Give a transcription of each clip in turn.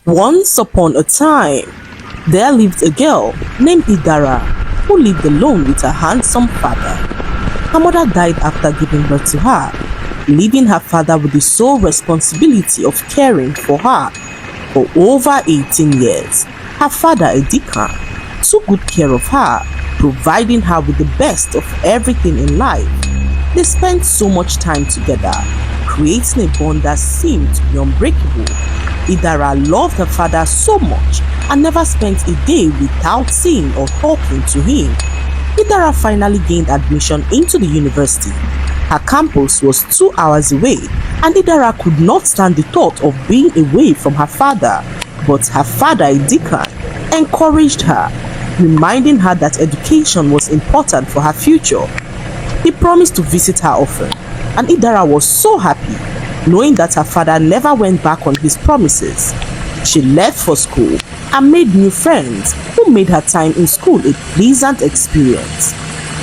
Once upon a time, there lived a girl named Idara who lived alone with her handsome father. Her mother died after giving birth to her, leaving her father with the sole responsibility of caring for her. For over 18 years, her father, a deacon, took good care of her, providing her with the best of everything in life. They spent so much time together, creating a bond that seemed to be unbreakable. Idara loved her father so much and never spent a day without seeing or talking to him. Idara finally gained admission into the university. Her campus was 2 hours away, and Idara could not stand the thought of being away from her father. But her father, a deacon, encouraged her, reminding her that education was important for her future. He promised to visit her often, and Idara was so happy, knowing that her father never went back on his promises. She left for school and made new friends who made her time in school a pleasant experience.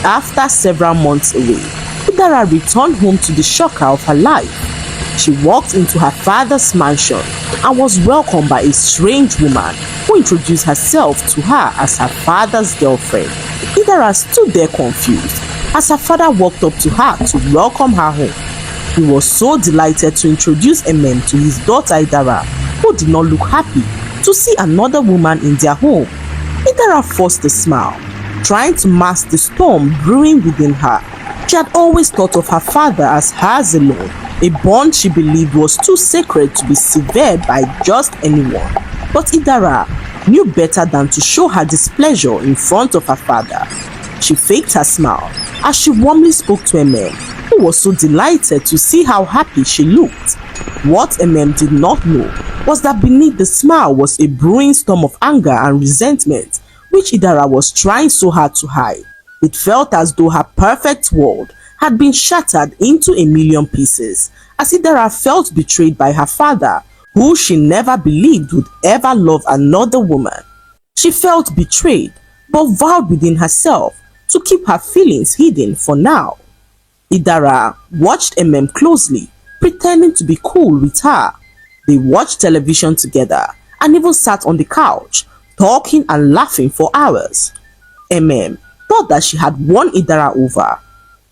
After several months away, Idara returned home to the shocker of her life. She walked into her father's mansion and was welcomed by a strange woman who introduced herself to her as her father's girlfriend. Idara stood there confused as her father walked up to her to welcome her home. He was so delighted to introduce Emem to his daughter Idara, who did not look happy to see another woman in their home. Idara forced a smile, trying to mask the storm brewing within her. She had always thought of her father as hers alone, a bond she believed was too sacred to be severed by just anyone. But Idara knew better than to show her displeasure in front of her father. She faked her smile as she warmly spoke to Emem, who was so delighted to see how happy she looked. What Emem did not know was that beneath the smile was a brewing storm of anger and resentment, which Idara was trying so hard to hide. It felt as though her perfect world had been shattered into a million pieces, as Idara felt betrayed by her father, who she never believed would ever love another woman. She felt betrayed, but vowed within herself to keep her feelings hidden for now. Idara watched Emem closely, pretending to be cool with her. They watched television together and even sat on the couch, talking and laughing for hours. Emem thought that she had won Idara over.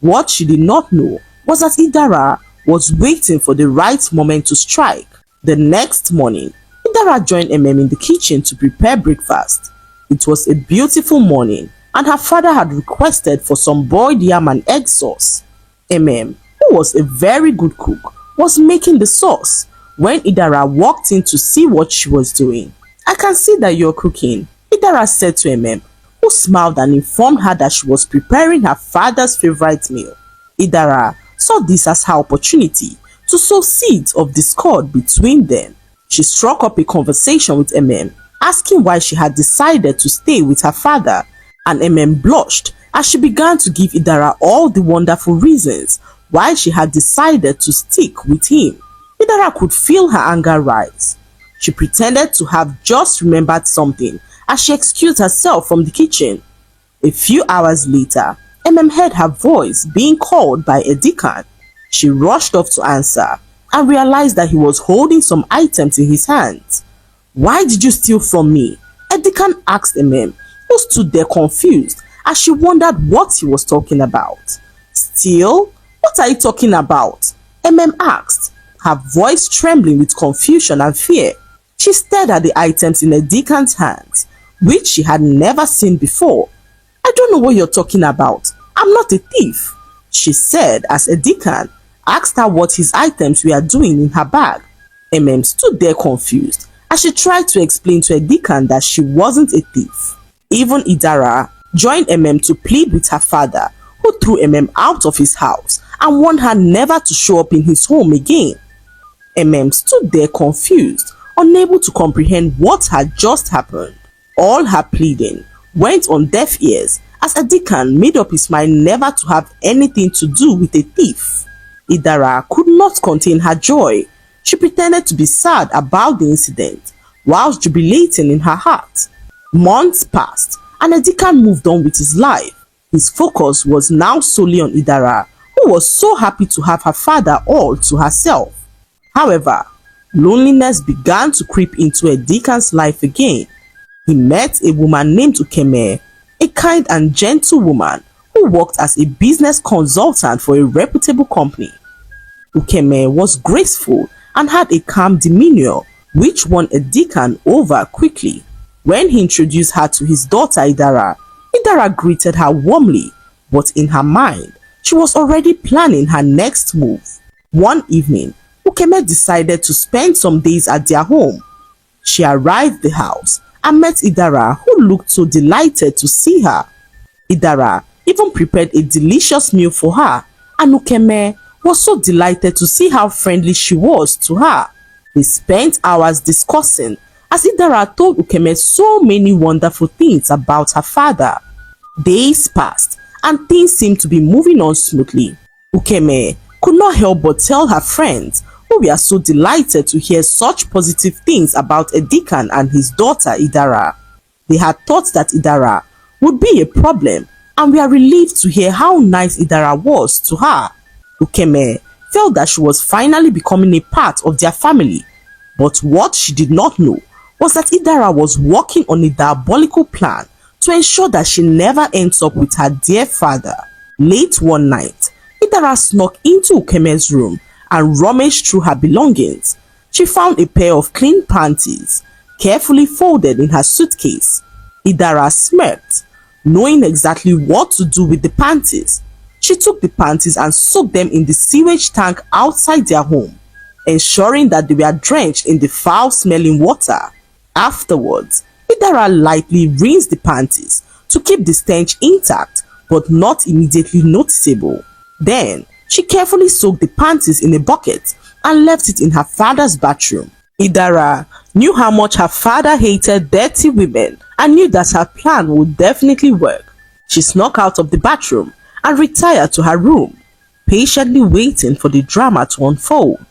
What she did not know was that Idara was waiting for the right moment to strike. The next morning, Idara joined Emem in the kitchen to prepare breakfast. It was a beautiful morning, and her father had requested for some boiled yam and egg sauce. Emem, who was a very good cook, was making the sauce when Idara walked in to see what she was doing. "I can see that you're cooking," Idara said to Emem, who smiled and informed her that she was preparing her father's favorite meal. Idara saw this as her opportunity to sow seeds of discord between them. She struck up a conversation with Emem, asking why she had decided to stay with her father, and Emem blushed as she began to give Idara all the wonderful reasons why she had decided to stick with him. Idara could feel her anger rise. She pretended to have just remembered something as she excused herself from the kitchen. A few hours later, Emem heard her voice being called by a deacon. She rushed off to answer and realized that he was holding some items in his hands. "Why did you steal from me?" a deacon asked Emem, who stood there confused as she wondered what he was talking about. "Steal? What are you talking about?" Emem asked, her voice trembling with confusion and fear. She stared at the items in the deacon's hands, which she had never seen before. "I don't know what you're talking about. I'm not a thief," she said as a deacon asked her what his items were doing in her bag. Emem stood there confused as she tried to explain to a deacon that she wasn't a thief. Even Idara joined Emem to plead with her father, who threw Emem out of his house and warned her never to show up in his home again. Emem stood there confused, unable to comprehend what had just happened. All her pleading went on deaf ears as a deacon made up his mind never to have anything to do with a thief. Idara could not contain her joy. She pretended to be sad about the incident, whilst jubilating in her heart. Months passed, and the deacon moved on with his life. His focus was now solely on Idara, who was so happy to have her father all to herself. However, Loneliness began to creep into Edikan's life again. He met a woman named Ukeme, a kind and gentle woman who worked as a business consultant for a reputable company. Ukeme was graceful and had a calm demeanor, which won Edikan over quickly. When he introduced her to his daughter Idara, Idara greeted her warmly, but in her mind, she was already planning her next move. One evening, Ukeme decided to spend some days at their home. She arrived at the house and met Idara, who looked so delighted to see her. Idara even prepared a delicious meal for her, and Ukeme was so delighted to see how friendly she was to her. They spent hours discussing as Idara told Ukeme so many wonderful things about her father. Days passed and things seemed to be moving on smoothly. Ukeme could not help but tell her friends, who were so delighted to hear such positive things about Edikan and his daughter Idara. They had thought that Idara would be a problem and were relieved to hear how nice Idara was to her. Ukeme felt that she was finally becoming a part of their family, but what she did not know was that Idara was working on a diabolical plan to ensure that she never ends up with her dear father. Late one night, Idara snuck into Ukeme's room and rummaged through her belongings. She found a pair of clean panties, carefully folded in her suitcase. Idara smirked, knowing exactly what to do with the panties. She took the panties and soaked them in the sewage tank outside their home, ensuring that they were drenched in the foul-smelling water. Afterwards, Idara lightly rinsed the panties to keep the stench intact but not immediately noticeable. Then, she carefully soaked the panties in a bucket and left it in her father's bathroom. Idara knew how much her father hated dirty women and knew that her plan would definitely work. She snuck out of the bathroom and retired to her room, patiently waiting for the drama to unfold.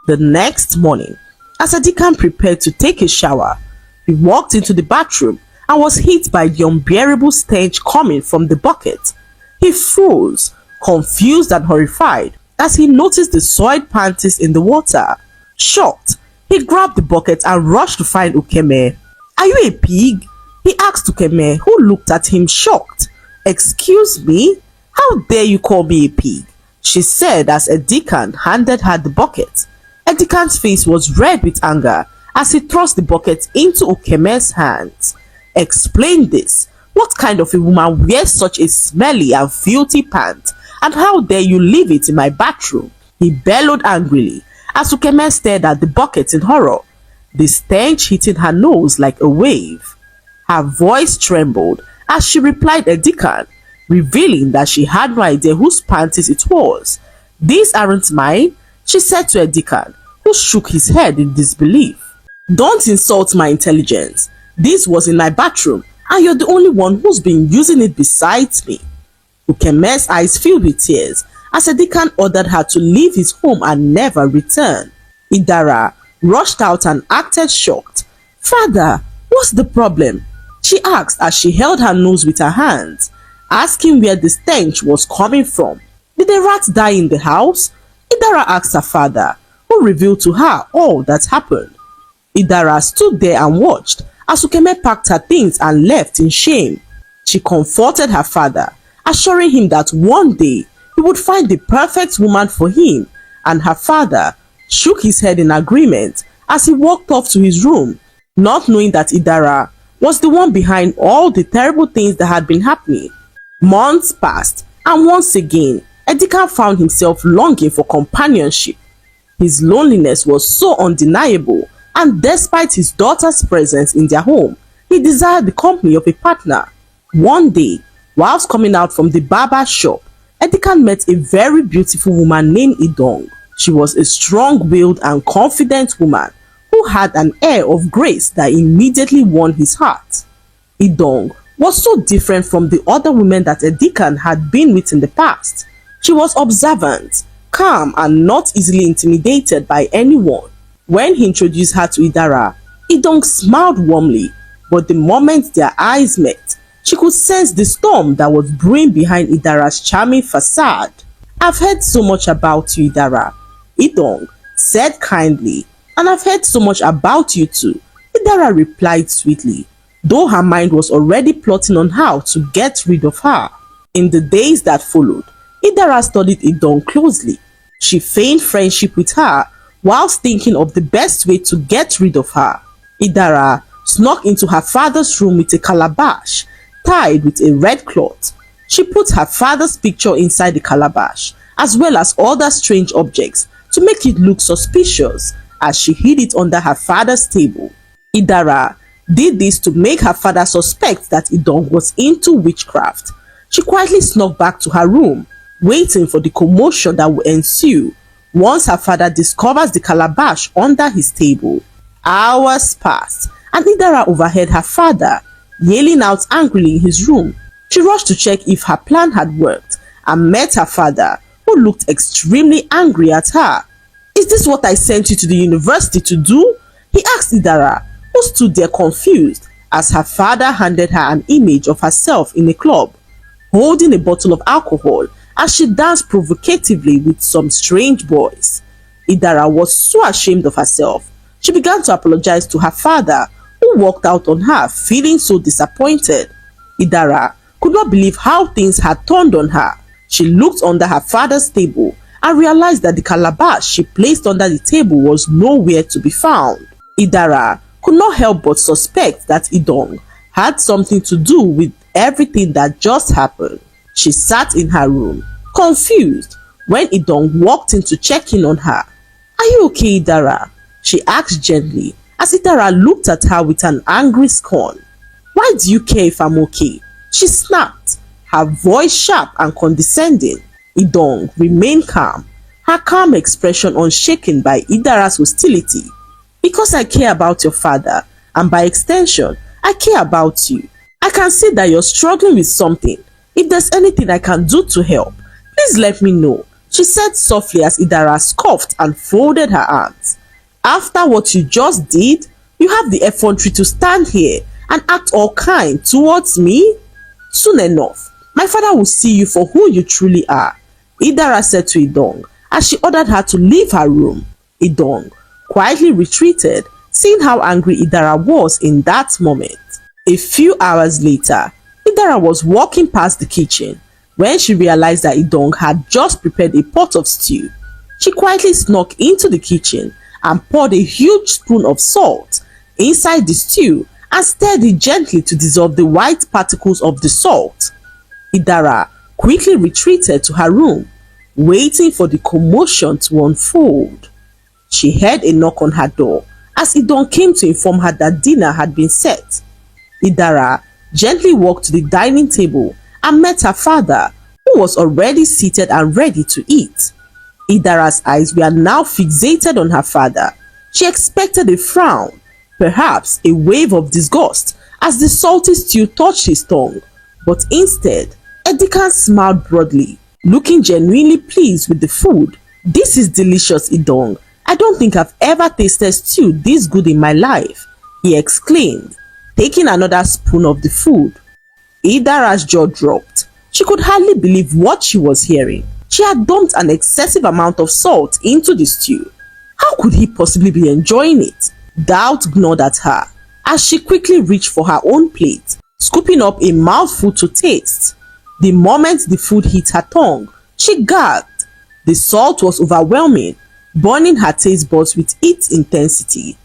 The next morning, as Edikan prepared to take a shower, he walked into the bathroom and was hit by the unbearable stench coming from the bucket. He froze, confused and horrified, as he noticed the soiled panties in the water. Shocked, he grabbed the bucket and rushed to find Ukeme. "Are you a pig?" he asked Ukeme, who looked at him shocked. "Excuse me? How dare you call me a pig?" she said as Edikan handed her the bucket. Edikan's face was red with anger as he thrust the bucket into Ukeme's hands. "Explain this. What kind of a woman wears such a smelly and filthy pant? And how dare you leave it in my bathroom?" he bellowed angrily as Ukeme stared at the bucket in horror, the stench hitting her nose like a wave. Her voice trembled as she replied Edikan, revealing that she had no idea whose panties it was. "These aren't mine," she said to Edikan, who shook his head in disbelief. "Don't insult my intelligence. This was in my bathroom and you're the only one who's been using it besides me." Ukeme's eyes filled with tears as Edikan ordered her to leave his home and never return. Idara rushed out and acted shocked. "Father, what's the problem?" she asked as she held her nose with her hands, asking where the stench was coming from. "Did a rat die in the house?" Idara asked her father, who revealed to her all that happened. Idara stood there and watched as Ukeme packed her things and left in shame. She comforted her father, assuring him that one day he would find the perfect woman for him, and her father shook his head in agreement as he walked off to his room, not knowing that Idara was the one behind all the terrible things that had been happening. Months passed, and once again, Edikan found himself longing for companionship. His loneliness was so undeniable, and despite his daughter's presence in their home, he desired the company of a partner. One day, whilst coming out from the barber shop, Edikan met a very beautiful woman named Idong. She was a strong-willed and confident woman who had an air of grace that immediately won his heart. Idong was so different from the other women that Edikan had been with in the past. She was observant, calm, and not easily intimidated by anyone. When he introduced her to Idara, Idong smiled warmly, but the moment their eyes met, she could sense the storm that was brewing behind Idara's charming facade. "I've heard so much about you, Idara," Idong said kindly And I've heard so much about you too, Idara replied sweetly, though her mind was already plotting on how to get rid of her. In the days that followed, Idara studied Idong closely. She feigned friendship with her whilst thinking of the best way to get rid of her. Idara snuck into her father's room with a calabash tied with a red cloth. She put her father's picture inside the calabash, as well as other strange objects to make it look suspicious, as she hid it under her father's table. Idara did this to make her father suspect that Idong was into witchcraft. She quietly snuck back to her room, waiting for the commotion that would ensue once her father discovers the calabash under his table. Hours passed, and Idara overheard her father yelling out angrily in his room. She rushed to check if her plan had worked and met her father, who looked extremely angry at her. "Is this what I sent you to the university to do?" he asked Idara, who stood there confused as her father handed her an image of herself in a club, holding a bottle of alcohol as she danced provocatively with some strange boys. Idara was so ashamed of herself. She began to apologize to her father, who walked out on her feeling so disappointed. Idara could not believe how things had turned on her. She looked under her father's table and realized that the calabash she placed under the table was nowhere to be found. Idara could not help but suspect that Idong had something to do with everything that just happened. She sat in her room, confused, when Idong walked in to check in on her. "Are you okay, Idara?" she asked gently, as Idara looked at her with an angry scorn. "Why do you care if I'm okay?" she snapped, her voice sharp and condescending. Idong remained calm, her calm expression unshaken by Idara's hostility. "Because I care about your father, and by extension, I care about you. I can see that you're struggling with something. If there's anything I can do to help, please let me know," she said softly as Idara scoffed and folded her arms. "After what you just did, you have the effrontery to stand here and act all kind towards me? Soon enough, my father will see you for who you truly are," Idara said to Idong as she ordered her to leave her room. Idong quietly retreated, seeing how angry Idara was in that moment. A few hours later, Idara was walking past the kitchen when she realized that Idong had just prepared a pot of stew. She quietly snuck into the kitchen and poured a huge spoon of salt inside the stew and stirred it gently to dissolve the white particles of the salt. Idara quickly retreated to her room, waiting for the commotion to unfold. She heard a knock on her door as Idong came to inform her that dinner had been set. Idara gently walked to the dining table and met her father, who was already seated and ready to eat. Idara's eyes were now fixated on her father. She expected a frown, perhaps a wave of disgust, as the salty stew touched his tongue, but instead, Edikan smiled broadly, looking genuinely pleased with the food. "This is delicious, Idong. I don't think I've ever tasted stew this good in my life," he exclaimed, taking another spoon of the food. Idara's jaw dropped. She could hardly believe what she was hearing. She had dumped an excessive amount of salt into the stew. How could he possibly be enjoying it? Doubt gnawed at her as she quickly reached for her own plate, scooping up a mouthful to taste. The moment the food hit her tongue, she gagged. The salt was overwhelming, burning her taste buds with its intensity.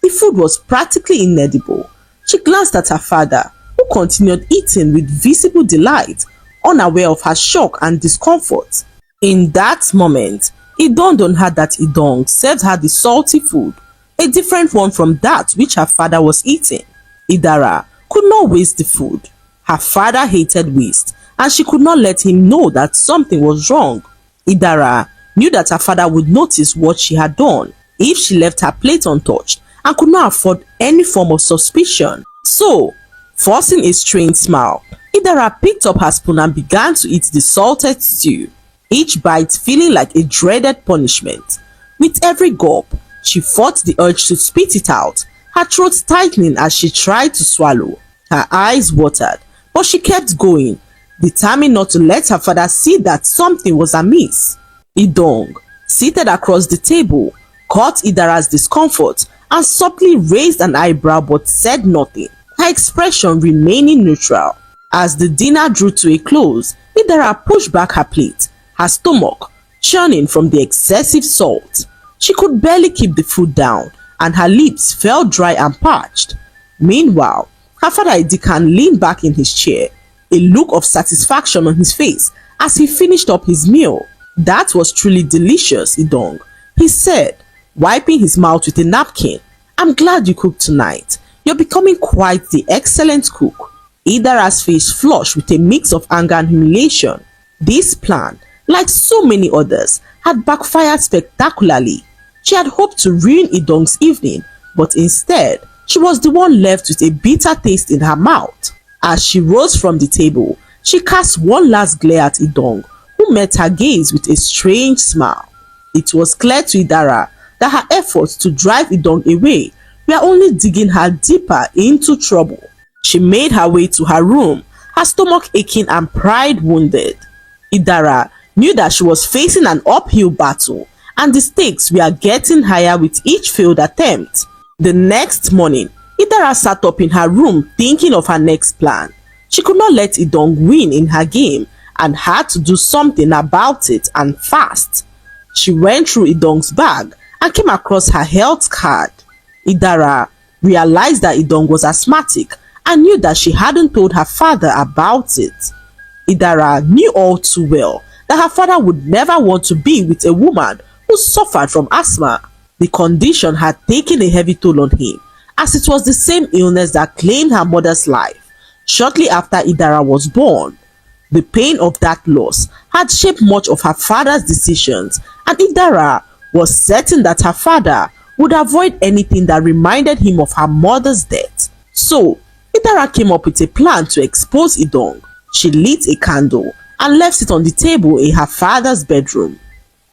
The food was practically inedible. She glanced at her father, who continued eating with visible delight, unaware of her shock and discomfort. In that moment, it dawned on her that Idong served her the salty food, a different one from that which her father was eating. Idara could not waste the food. Her father hated waste, and she could not let him know that something was wrong. Idara knew that her father would notice what she had done if she left her plate untouched and could not afford any form of suspicion. So, forcing a strained smile, Idara picked up her spoon and began to eat the salted stew, each bite feeling like a dreaded punishment. With every gulp, she fought the urge to spit it out, her throat tightening as she tried to swallow. Her eyes watered, but she kept going, determined not to let her father see that something was amiss. Idong, seated across the table, caught Idara's discomfort and subtly raised an eyebrow but said nothing, her expression remaining neutral. As the dinner drew to a close, Idara pushed back her plate, her stomach churning from the excessive salt. She could barely keep the food down, and her lips felt dry and parched. Meanwhile, her father Edikan leaned back in his chair, a look of satisfaction on his face as he finished up his meal. "That was truly delicious, Idong," he said, wiping his mouth with a napkin. "I'm glad you cooked tonight. You're becoming quite the excellent cook." Idara's face flushed with a mix of anger and humiliation. This plan, like so many others, had backfired spectacularly. She had hoped to ruin Idong's evening, but instead, she was the one left with a bitter taste in her mouth. As she rose from the table, she cast one last glare at Idong, who met her gaze with a strange smile. It was clear to Idara that her efforts to drive Idong away were only digging her deeper into trouble. She made her way to her room, her stomach aching and pride wounded. Idara knew that she was facing an uphill battle, and the stakes were getting higher with each failed attempt. The next morning, Idara sat up in her room thinking of her next plan. She could not let Idong win in her game and had to do something about it, and fast. She went through Idong's bag and came across her health card. Idara realized that Idong was asthmatic and knew that she hadn't told her father about it. Idara knew all too well that her father would never want to be with a woman who suffered from asthma. The condition had taken a heavy toll on him, as it was the same illness that claimed her mother's life shortly after Idara was born. The pain of that loss had shaped much of her father's decisions, and Idara was certain that her father would avoid anything that reminded him of her mother's death. So, Idara came up with a plan to expose Idong. She lit a candle and left it on the table in her father's bedroom.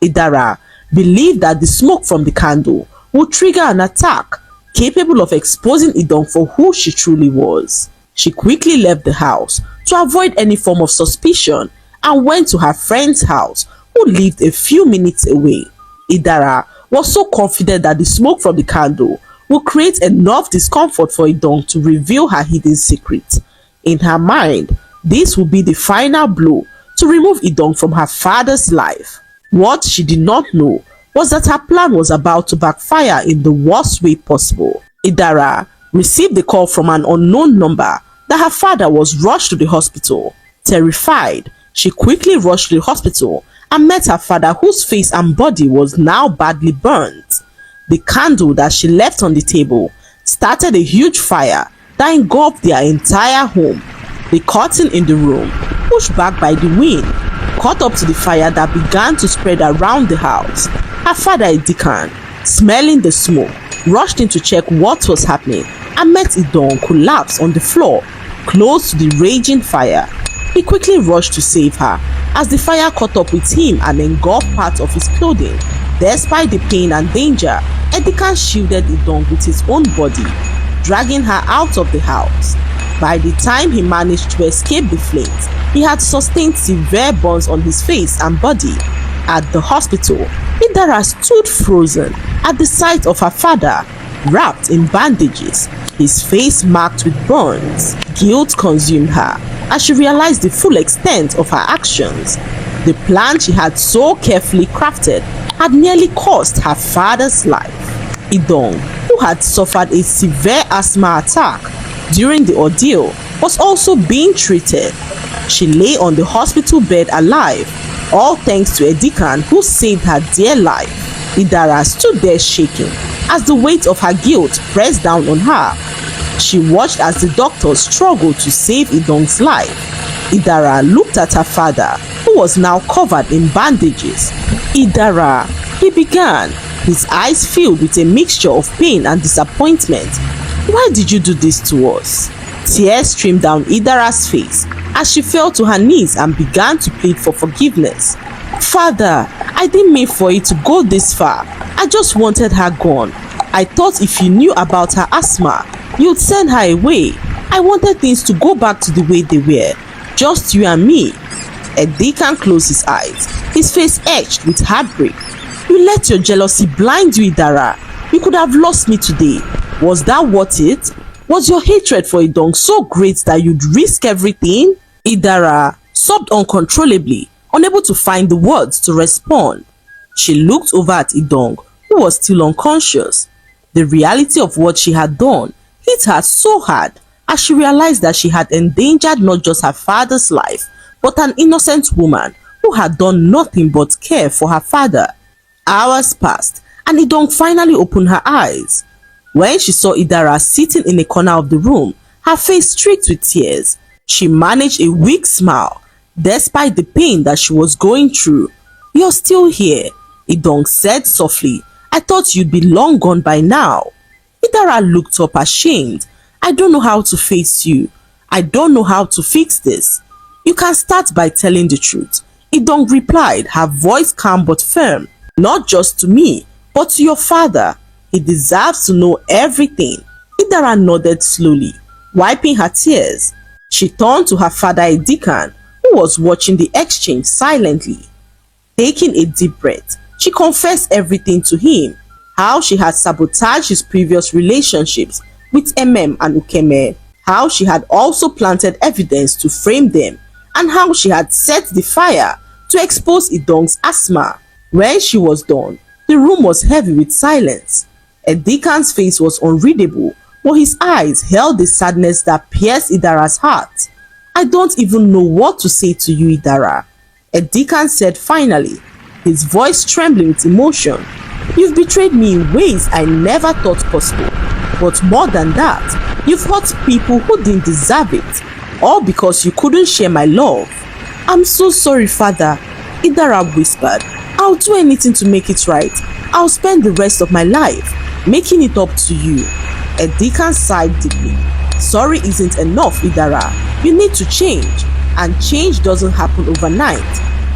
Idara believed that the smoke from the candle would trigger an attack capable of exposing Idong for who she truly was. She quickly left the house to avoid any form of suspicion and went to her friend's house, who lived a few minutes away. Idara was so confident that the smoke from the candle would create enough discomfort for Idong to reveal her hidden secret. In her mind, this would be the final blow to remove Idong from her father's life. What she did not know was that her plan was about to backfire in the worst way possible. Idara received a call from an unknown number that her father was rushed to the hospital. Terrified, she quickly rushed to the hospital and met her father, whose face and body was now badly burnt. The candle that she left on the table started a huge fire that engulfed their entire home. The curtain in the room, pushed back by the wind, caught up to the fire that began to spread around the house. Her father Edikan, smelling the smoke, rushed in to check what was happening and met Idong collapse on the floor close to the raging fire. He quickly rushed to save her as the fire caught up with him and engulfed parts of his clothing. Despite the pain and danger, Edikan shielded Idong with his own body, dragging her out of the house. By the time he managed to escape the flames, he had sustained severe burns on his face and body. At the hospital, Idara stood frozen at the sight of her father, wrapped in bandages, his face marked with burns. Guilt consumed her as she realized the full extent of her actions. The plan she had so carefully crafted had nearly cost her father's life. Idong, who had suffered a severe asthma attack during the ordeal, was also being treated. She lay on the hospital bed alive, all thanks to Edikan, who saved her dear life. Idara stood there shaking as the weight of her guilt pressed down on her. She watched as the doctors struggled to save Idong's life. Idara looked at her father, who was now covered in bandages. "Idara," he began, his eyes filled with a mixture of pain and disappointment. "Why did you do this to us?" Tears streamed down Idara's face as she fell to her knees and began to plead for forgiveness. "Father, I didn't mean for it to go this far. I just wanted her gone. I thought if you knew about her asthma, you'd send her away. I wanted things to go back to the way they were. Just you and me." Edikan closed his eyes, his face etched with heartbreak. You let your jealousy blind you, Idara. You could have lost me today. Was that worth it? Was your hatred for Idong so great that you'd risk everything? Idara sobbed uncontrollably, unable to find the words to respond. She looked over at Idong, who was still unconscious. The reality of what she had done hit her so hard as she realized that she had endangered not just her father's life, but an innocent woman who had done nothing but care for her father. Hours passed and Idong finally opened her eyes. When she saw Idara sitting in a corner of the room, her face streaked with tears, she managed a weak smile despite the pain that she was going through. "You're still here," Idong said softly. "I thought you'd be long gone by now." Idara looked up ashamed. "I don't know how to face you. I don't know how to fix this." "You can start by telling the truth," Idong replied, her voice calm but firm. "Not just to me, but to your father. He deserves to know everything." Idara nodded slowly, wiping her tears. She turned to her father Edikan, who was watching the exchange silently. Taking a deep breath, she confessed everything to him. How she had sabotaged his previous relationships with Emem and Ukeme, how she had also planted evidence to frame them, and how she had set the fire to expose Idong's asthma. When she was done, the room was heavy with silence. Edikan's face was unreadable, but his eyes held the sadness that pierced Idara's heart. "I don't even know what to say to you, Idara," Edikan said finally, his voice trembling with emotion. "You've betrayed me in ways I never thought possible. But more than that, you've hurt people who didn't deserve it, all because you couldn't share my love." "I'm so sorry, father," Idara whispered. "I'll do anything to make it right. I'll spend the rest of my life making it up to you." Edikan sighed deeply. "Sorry isn't enough, Idara. You need to change, and change doesn't happen overnight.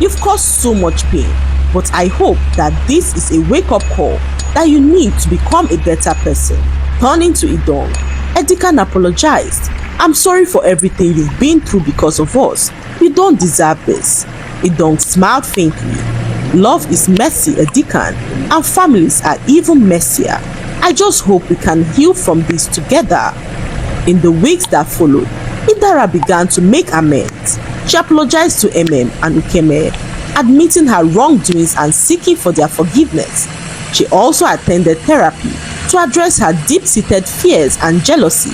You've caused so much pain, but I hope that this is a wake-up call that you need to become a better person." Turning to Idong, Edikan apologized. "I'm sorry for everything you've been through because of us. You don't deserve this." Idong smiled faintly. "Love is messy, Edikan, and families are even messier. I just hope we can heal from this together." In the weeks that followed, Idara began to make amends. She apologized to Emem and Ukeme, admitting her wrongdoings and seeking for their forgiveness. She also attended therapy to address her deep-seated fears and jealousy,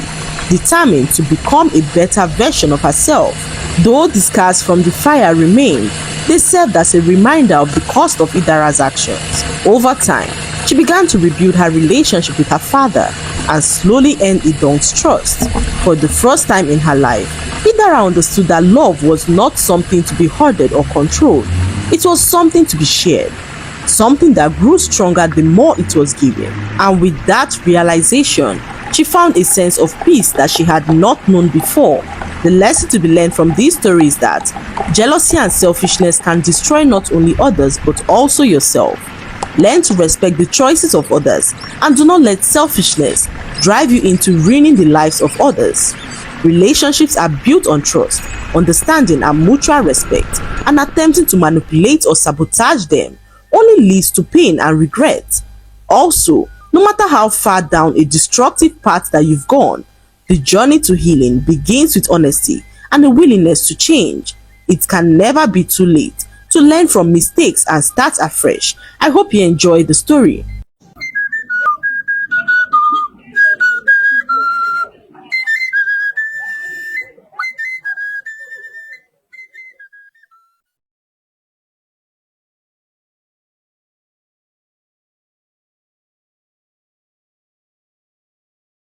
determined to become a better version of herself. Though the scars from the fire remained, they served as a reminder of the cost of Idara's actions. Over time, she began to rebuild her relationship with her father and slowly earned Idong's trust. For the first time in her life, Idara understood that love was not something to be hoarded or controlled. It was something to be shared, something that grew stronger the more it was given. And with that realization, she found a sense of peace that she had not known before. The lesson to be learned from this story is that jealousy and selfishness can destroy not only others but also yourself. Learn to respect the choices of others and do not let selfishness drive you into ruining the lives of others. Relationships are built on trust, understanding and mutual respect, and attempting to manipulate or sabotage them only leads to pain and regret. Also, no matter how far down a destructive path that you've gone, the journey to healing begins with honesty and a willingness to change. It can never be too late to learn from mistakes and start afresh. I hope you enjoyed the story.